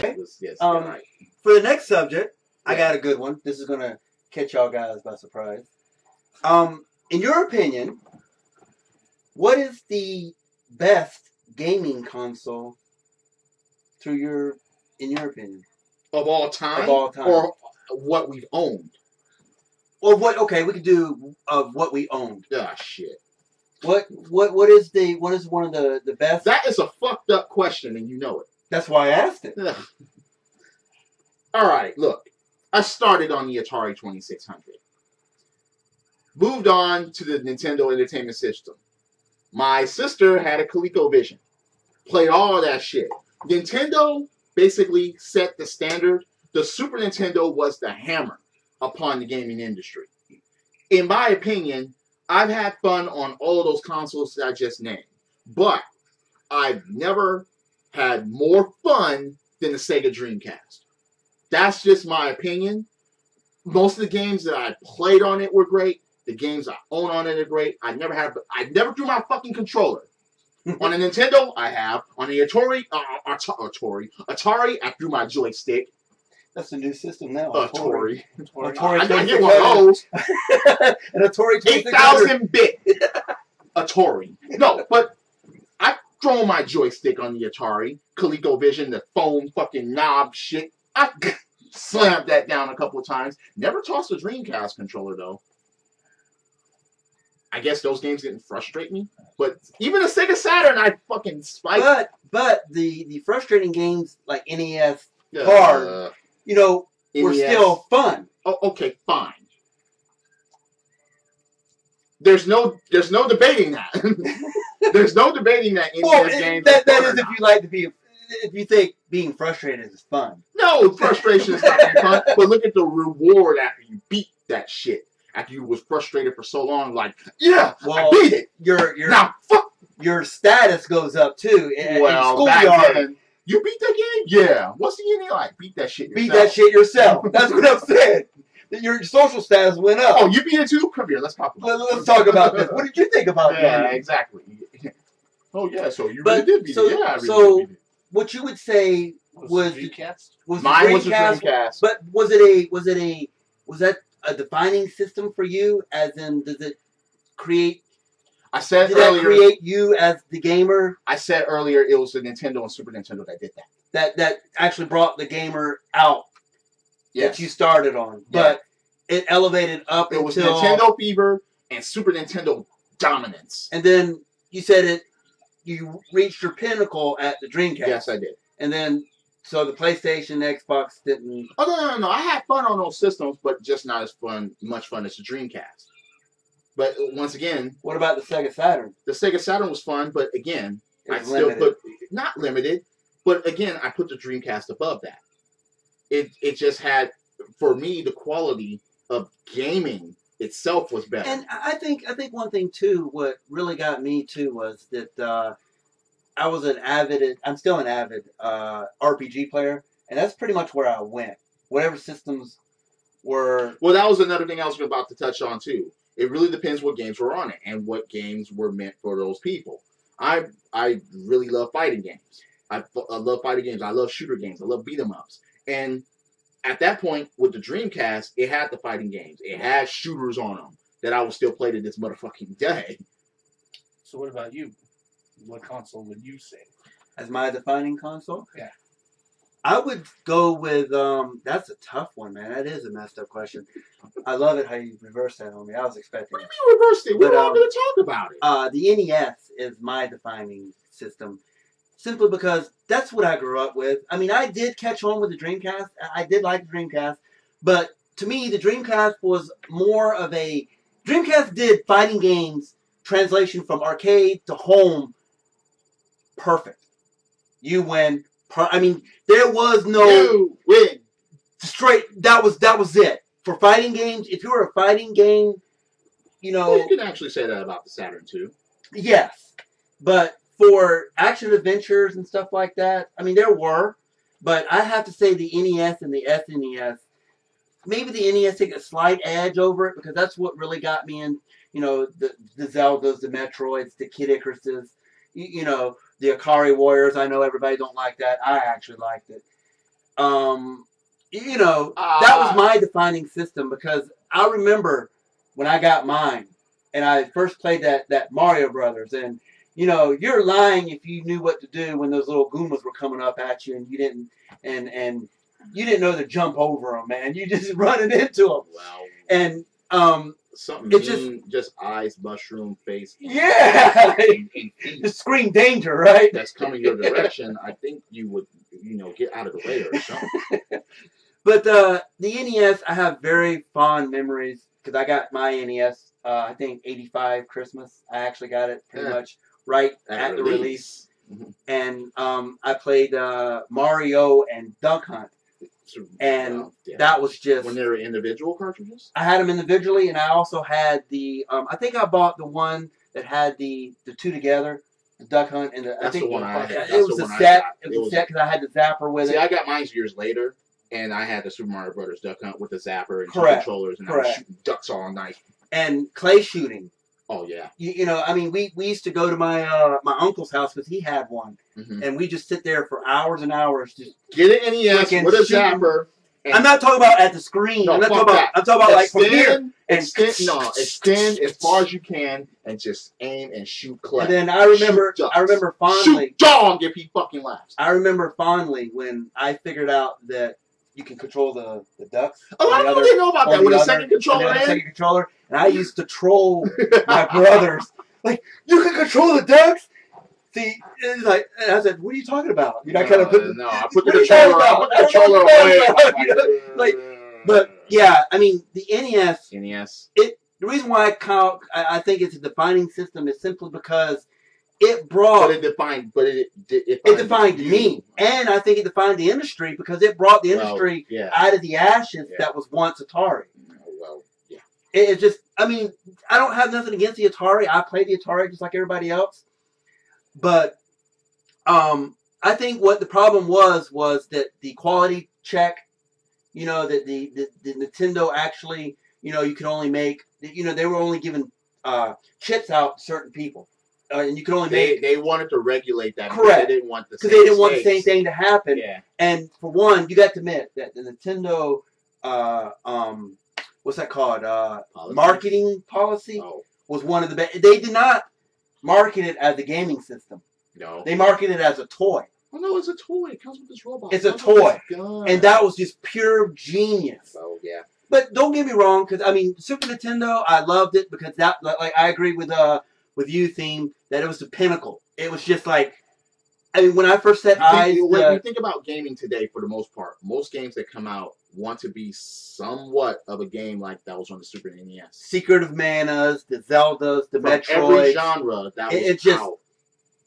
Yes, right. For the next subject, I got a good one. This is gonna catch y'all guys by surprise. In your opinion, what is the best gaming console in your opinion? Of all time? Of all time. Or what we've owned? Or what? Okay, we could do of what we owned. Ah, shit. What is one of the best? That is a fucked up question, and you know it. That's why I asked it. All right, look. I started on the Atari 2600. Moved on to the Nintendo Entertainment System. My sister had a ColecoVision. Played all of that shit. Nintendo basically set the standard. The Super Nintendo was the hammer upon the gaming industry. In my opinion, I've had fun on all of those consoles that I just named. But I've never had more fun than the Sega Dreamcast. That's just my opinion. Most of the games that I played on it were great. The games I own on it are great. I never threw my fucking controller. On a Nintendo, I have. On the Atari, I threw my joystick. That's a new system now. Atari. I get one of those. An Atari 8,000 bit Atari. No, but I've thrown my joystick on the Atari. ColecoVision, the foam fucking knob shit. I slammed that down a couple of times. Never tossed a Dreamcast controller, though. I guess those games didn't frustrate me. But even the Sega Saturn, I fucking spiked. But the frustrating games like NES, hard, were still fun. Oh, okay, fine. There's no debating that. There's no debating that NES games. That is if you think being frustrated is fun. No, frustration is not being fun. But look at the reward after you beat that shit. After you was frustrated for so long, like, yeah, I beat it. Your status goes up too. Well, back then, you beat that game? Yeah. What's the ending like? Beat that shit yourself. Beat that shit yourself. That's what I'm saying. Your social status went up. Oh, you beat it too? Come here, let's talk about Let's talk about this. What did you think about that? Yeah, exactly. Oh, yeah, so you really did beat it. Yeah, I really did beat it. What you would say was Mine was a Dreamcast. But was that a defining system for you? As in, does it create? I said did earlier. That create you as the gamer? I said earlier it was the Nintendo and Super Nintendo that did that. That actually brought the gamer out. Yes. That you started on, but it elevated up. It was Nintendo fever and Super Nintendo dominance. And then you said you reached your pinnacle at the Dreamcast. Yes, I did. And then, so the PlayStation, Xbox didn't. Oh no! I had fun on those systems, but just not as much fun as the Dreamcast. But once again, what about the Sega Saturn? The Sega Saturn was fun, but again, I still put not limited, but again, I put the Dreamcast above that. It just had, for me, the quality of gaming itself was better. And I think one thing too, what really got me too was that I'm still an avid RPG player, and that's pretty much where I went. Whatever systems were. Well, that was another thing I was about to touch on too. It really depends what games were on it and what games were meant for those people. I really love fighting games. I love fighting games. I love shooter games. I love beat 'em ups. And at that point, with the Dreamcast, it had the fighting games. It had shooters on them that I would still play to this motherfucking day. So what about you? What console would you say? As my defining console? Yeah. I would go with, that's a tough one, man. That is a messed up question. I love it how you reversed that on me. I was expecting it. What do you mean reversed it? We're not going to talk about it. The NES is my defining system. Simply because that's what I grew up with. I mean, I did catch on with the Dreamcast. I did like the Dreamcast. But to me, the Dreamcast was more of a... Dreamcast did fighting games translation from arcade to home perfect. You win. I mean, there was no... You win. Straight... That was it. For fighting games, if you were a fighting game, Well, you can actually say that about the Saturn, too. Yes. But... for action adventures and stuff like that, I mean, there were, but I have to say the NES and the SNES, maybe the NES take a slight edge over it because that's what really got me in, the Zeldas, the Metroids, the Kid Icaruses, the Akari Warriors. I know everybody don't like that. I actually liked it. you know, that was my defining system because I remember when I got mine and I first played that Mario Brothers, and you know, you're lying if you knew what to do when those little Goombas were coming up at you and you didn't and you didn't know to jump over them, man. You just running into them. Wow. And something it's just eyes, mushroom face. Yeah. And feet just scream danger, right? that's coming your direction. I think you would, get out of the way or something. But the NES, I have very fond memories because I got my NES, I think 85 Christmas. I actually got it pretty much right at the release. Mm-hmm. And I played Mario and Duck Hunt. And that was just... When they were individual cartridges? I had them individually, and I also had the... I think I bought the one that had the two together. The Duck Hunt and I think the one I had. It was a set. It was a set because I had the zapper with it. See, I got mine years later, and I had the Super Mario Brothers Duck Hunt with the zapper and two controllers, and I was shooting ducks all night. And clay shooting. Oh yeah. You know, I mean, we used to go to my my uncle's house because he had one, and we just sit there for hours and hours just get an NES with a zapper. I'm not talking about at the screen. No, I'm talking about like from here. Extend as far as you can and just aim and shoot clay. And then I remember fondly. Shoot dog if he fucking laughs. I remember fondly when I figured out that you can control the ducks. A lot of people didn't know about that with a second controller. And I used to troll my brothers. Like, you can control the ducks? See, it's like, and I said, what are you talking about? You know, I kind of put I put the controller away. Like, but yeah, I mean, the NES. NES. The reason why I think it's a defining system is simply because it brought. But it defined me, and I think it defined the industry because it brought the industry out of the ashes that was once Atari. Well, yeah. It just, I mean, I don't have nothing against the Atari. I played the Atari just like everybody else. But I think what the problem was that the quality check, you know, that the Nintendo actually, you know, you could only make, you know, they were only giving chips out to certain people. And you could only make... They wanted to regulate that. Correct. They didn't want the same thing to happen. Yeah. And for one, you got to admit that the Nintendo, what's that called? Marketing policy was one of the best. They did not market it as a gaming system. No. They marketed it as a toy. Oh, no, it's a toy. It comes with this robot. It's a toy. And that was just pure genius. Oh, yeah. But don't get me wrong, because, I mean, Super Nintendo, I loved it because that, like, I agree with you, Theme, that it was the pinnacle. It was just like, I mean, when I first set eyes... When you think about gaming today, for the most part, most games that come out want to be somewhat of a game like that was on the Super NES. Secret of Manas, the Zeldas, the Metroid. Every genre that was out.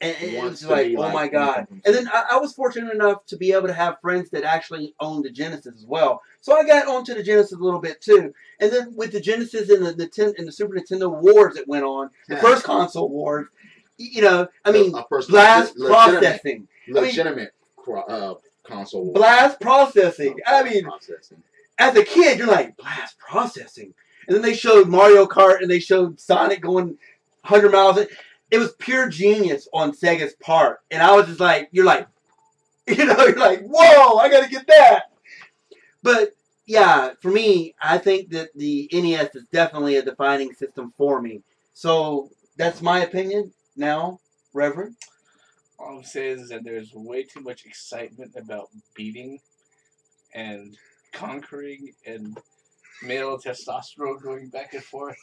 And it was like, oh my god. And then I was fortunate enough to be able to have friends that actually owned the Genesis as well. So I got onto the Genesis a little bit too. And then with the Genesis and the Super Nintendo wars that went on, the first console wars, you know, I mean, blast processing. Legitimate console wars. Blast processing. I mean, as a kid, you're like, blast processing. And then they showed Mario Kart and they showed Sonic going 100 miles. It was pure genius on Sega's part. And I was just like, you're like, whoa, I got to get that. But, yeah, for me, I think that the NES is definitely a defining system for me. So, that's my opinion. Now, Reverend? All I'm saying is that there's way too much excitement about beating and conquering and male testosterone going back and forth.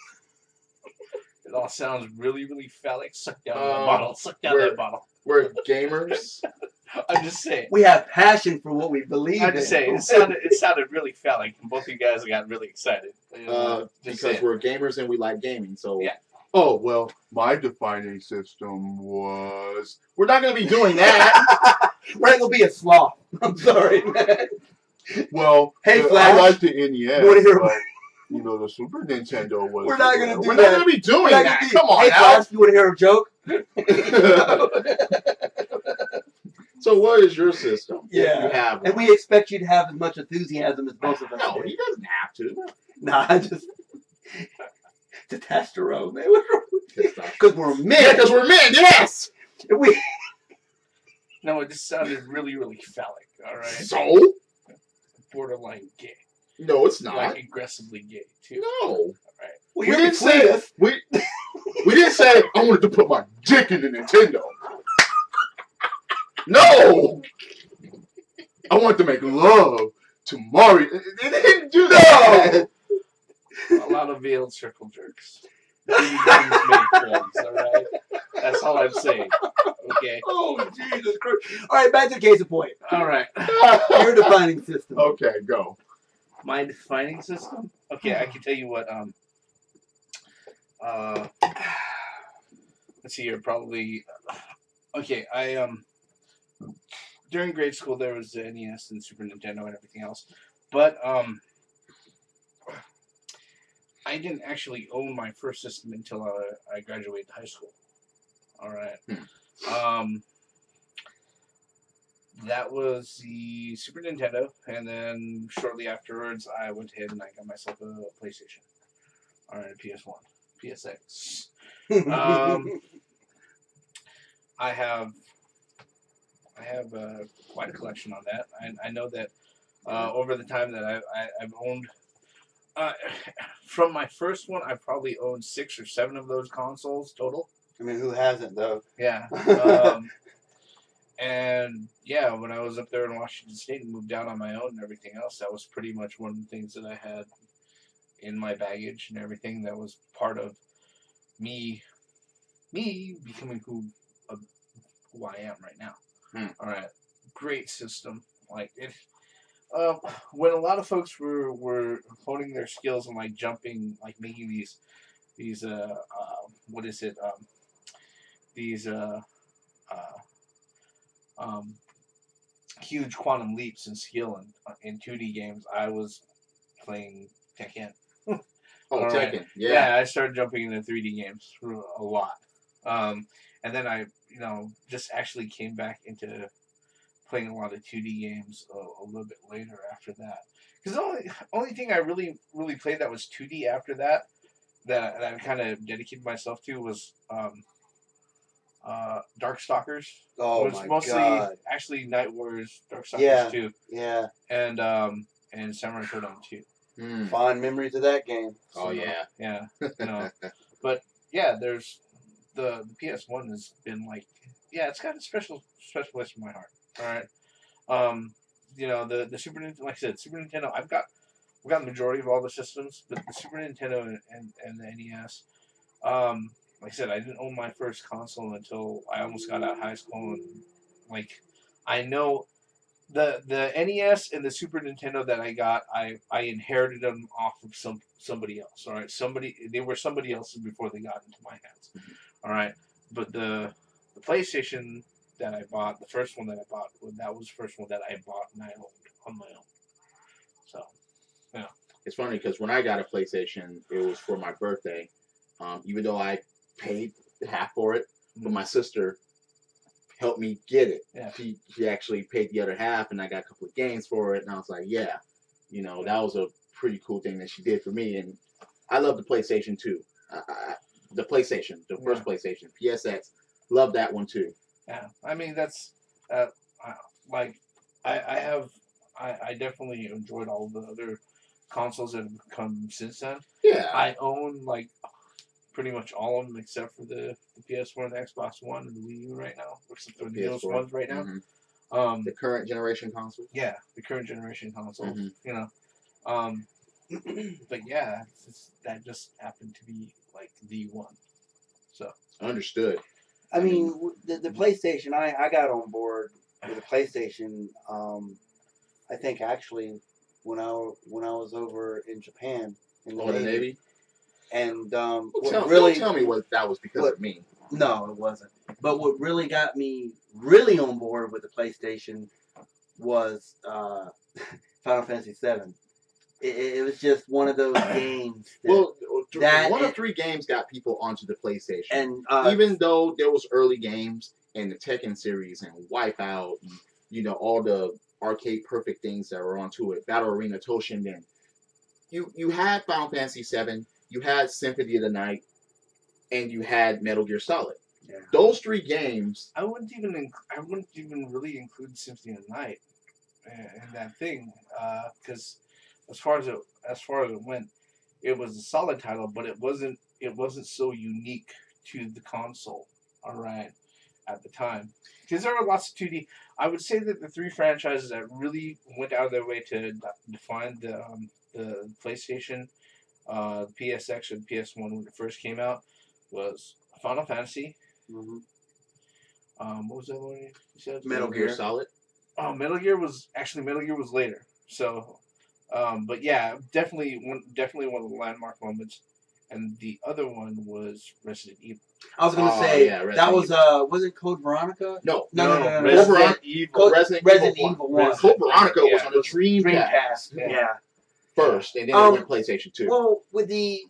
It all sounds really, really phallic. Suck down that bottle. Suck down that bottle. We're gamers. I'm just saying. We have passion for what we believe in. I'm just saying. It sounded really phallic, and both of you guys got really excited. Because we're gamers and we like gaming. So yeah. Oh, well, my defining system was... We're not going to be doing that. We're not going to be a sloth. I'm sorry, man. Well, hey, Flash. I like the NES. You want to hear about... You know, the Super Nintendo was... We're not going to do that. We're not going to be doing that. Come on, hey, Flash, you want to hear a joke? So what is your system? Yeah. You have and we expect you to have as much enthusiasm as both of us. No, he doesn't have to. Nah, I just... Testosterone, man. Because we're men. Yeah, because we're men, yes! We... No, it just sounded really, really phallic, all right? So? borderline gay. No, it's not. Like aggressively gay too. No. All right. Well, We you're didn't say between us. we didn't say I wanted to put my dick in the Nintendo. No. I want to make love to Mario. They didn't do that. A lot of veiled circle jerks. Video games make friends, alright? That's all I'm saying. Okay. Oh, Jesus Christ. All right, back to the case of point. Alright. Your defining system. Okay, go. My defining system? Okay, I can tell you what, let's see here, probably, okay, during grade school there was the NES and Super Nintendo and everything else, but, I didn't actually own my first system until I graduated high school. Alright. That was the Super Nintendo, and then shortly afterwards I went ahead and I got myself a PlayStation. Alright, a PS1. PSX. I have quite a collection on that. I know that over the time that I've owned, from my first one, I probably owned 6 or 7 of those consoles total. I mean, who hasn't, though? Yeah. And yeah, when I was up there in Washington State and moved down on my own and everything else, that was pretty much one of the things that I had in my baggage and everything. That was part of me becoming who I am right now. All right, great system. Like it. When a lot of folks were honing their skills and like jumping, like making these what is it? These huge quantum leaps in skill in 2D games. I was playing Tekken. Oh, Right. Tekken. Yeah. I started jumping into 3D games a lot. And then I, just actually came back into playing a lot of 2D games a little bit later after that. Because the only thing I really played that was 2D after that I kind of dedicated myself to was Darkstalkers. Oh, it was my mostly God. actually Night Warriors, Darkstalkers 2, Yeah. and Samurai Shodown 2. Fond memories of that game. Oh, yeah. Yeah. But yeah, there's the PS1 has been like, yeah, it's got a special place in my heart. All right. The Super Nintendo, like I said, Super Nintendo. I've got the majority of all the systems, but the Super Nintendo and the NES. Like I said, I didn't own my first console until I almost got out of high school, and like I know the NES and the Super Nintendo that I got, I inherited them off of somebody else. All right, they were somebody else's before they got into my hands. All right, but the PlayStation that I bought, the first one that I bought, that was the first one that I bought and I owned on my own. So, yeah. It's funny because when I got a PlayStation, it was for my birthday. Even though I paid half for it, but my sister helped me get it. Yeah. She actually paid the other half, and I got a couple of games for it. And I was like, yeah, that was a pretty cool thing that she did for me. And I love the PlayStation too. The PlayStation, the first PlayStation, PSX, love that one too. Yeah, I mean that's like I definitely enjoyed all the other consoles that have come since then. Yeah, I own like pretty much all of them except for the PS4 and the Xbox One and the Wii U right now, except for the newest ones right now. Mm-hmm. The current generation console. Yeah, the current generation consoles. Mm-hmm. But yeah, that just happened to be like the one. So understood. I mean, the PlayStation, I got on board with the PlayStation. I think actually when I was over in Japan in the Navy. And don't tell me what that was because of me. No, it wasn't. But what really got me really on board with the PlayStation was Final Fantasy VII. It was just one of those games. One of 3 games got people onto the PlayStation. And even though there was early games and the Tekken series and Wipeout and all the arcade perfect things that were onto it, Battle Arena Toshinden, you had Final Fantasy VII. You had Symphony of the Night, and you had Metal Gear Solid. Yeah. Those 3 games. I wouldn't even really include Symphony of the Night in that thing, because as far as it went, it was a solid title, but it wasn't so unique to the console. All right, at the time, because there were lots of 2D. I would say that the three franchises that really went out of their way to define the PlayStation, PSX, and PS1 when it first came out was Final Fantasy. Mm-hmm. What was the other one you said? Metal Gear Solid. Oh, Metal Gear was later. So, but yeah, definitely one of the landmark moments. And the other one was Resident Evil. I was gonna say yeah, that was Evil. was it Code Veronica? No. No. Resident Evil. Resident Evil 1. Code Veronica was on the Dreamcast Dreamcast. Yeah. first, and then it went PlayStation 2. Well, with the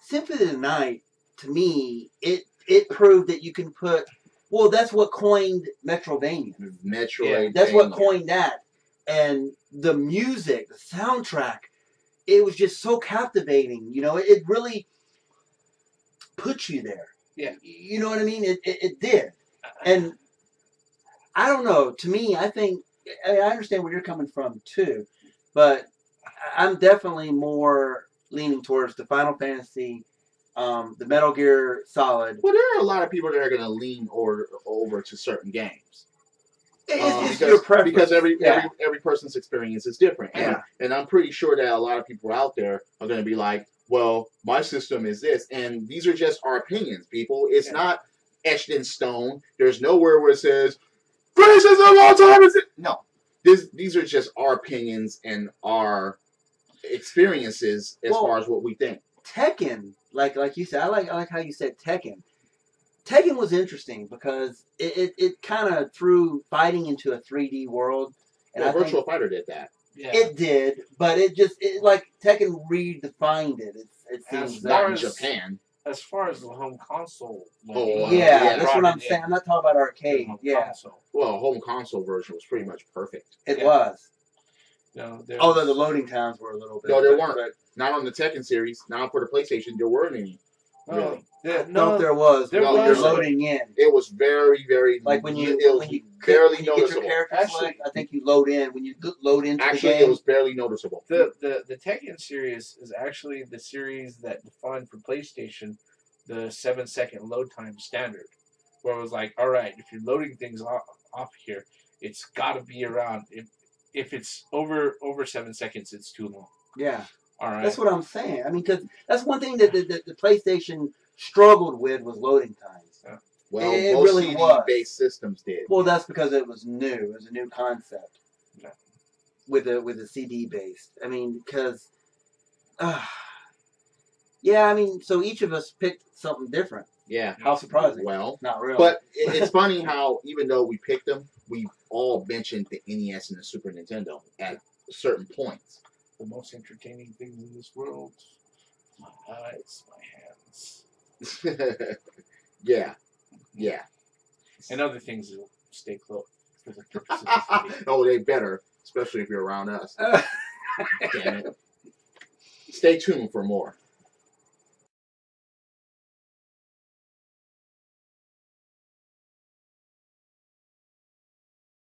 Symphony of the Night, to me, it proved that you can put. Well, that's what coined Metroidvania. Metroid. That's what coined that. And the music, the soundtrack, it was just so captivating. You know, it really put you there. Yeah. You know what I mean? It did. And I don't know. To me, I think, I understand where you're coming from too, but I'm definitely more leaning towards the Final Fantasy, the Metal Gear Solid. Well, there are a lot of people that are going to lean over to certain games. It's your preference. Because every person's experience is different. And I'm pretty sure that a lot of people out there are going to be like, well, my system is this. And these are just our opinions, people. It's not etched in stone. There's nowhere where it says, greatest system of all time is it. No. These are just our opinions and our experiences as far as what we think. Tekken, like you said, I like how you said Tekken. Tekken was interesting because it kind of threw fighting into a 3D world. And Virtual Fighter did that. Yeah. It did, but it like Tekken redefined it. It seems not in Japan. As far as the home console, that's what I'm saying. I'm not talking about arcade. Console. Well, home console version was pretty much perfect. It was. No, although the loading times were a little bit. No, there weren't. Not on the Tekken series. Not for the PlayStation. There weren't any. Really? No, there was. You're loading in. It was very, very like when you barely get noticeable. Your character select, I think you load in when you load into the game. It was barely noticeable. The Tekken series is actually the series that defined for PlayStation the 7-second load time standard, where it was like, all right, if you're loading things off here, it's got to be around. If it's over 7 seconds, it's too long. Yeah. All right. That's what I'm saying. I mean, because that's one thing that the PlayStation struggled with was loading times. Yeah. Well, it most really CD-based systems did. Well, that's because it was new. It was a new concept. Yeah. With a CD-based. I mean, because... yeah, I mean, so each of us picked something different. Yeah. How surprising. Well, not really. But it's funny how, even though we picked them, we all mentioned the NES and the Super Nintendo at certain points. The most entertaining things in this world: my eyes, my hands. Yeah. And other things will stay close for the purposes of the video. Oh, they better, especially if you're around us. Damn it. Stay tuned for more.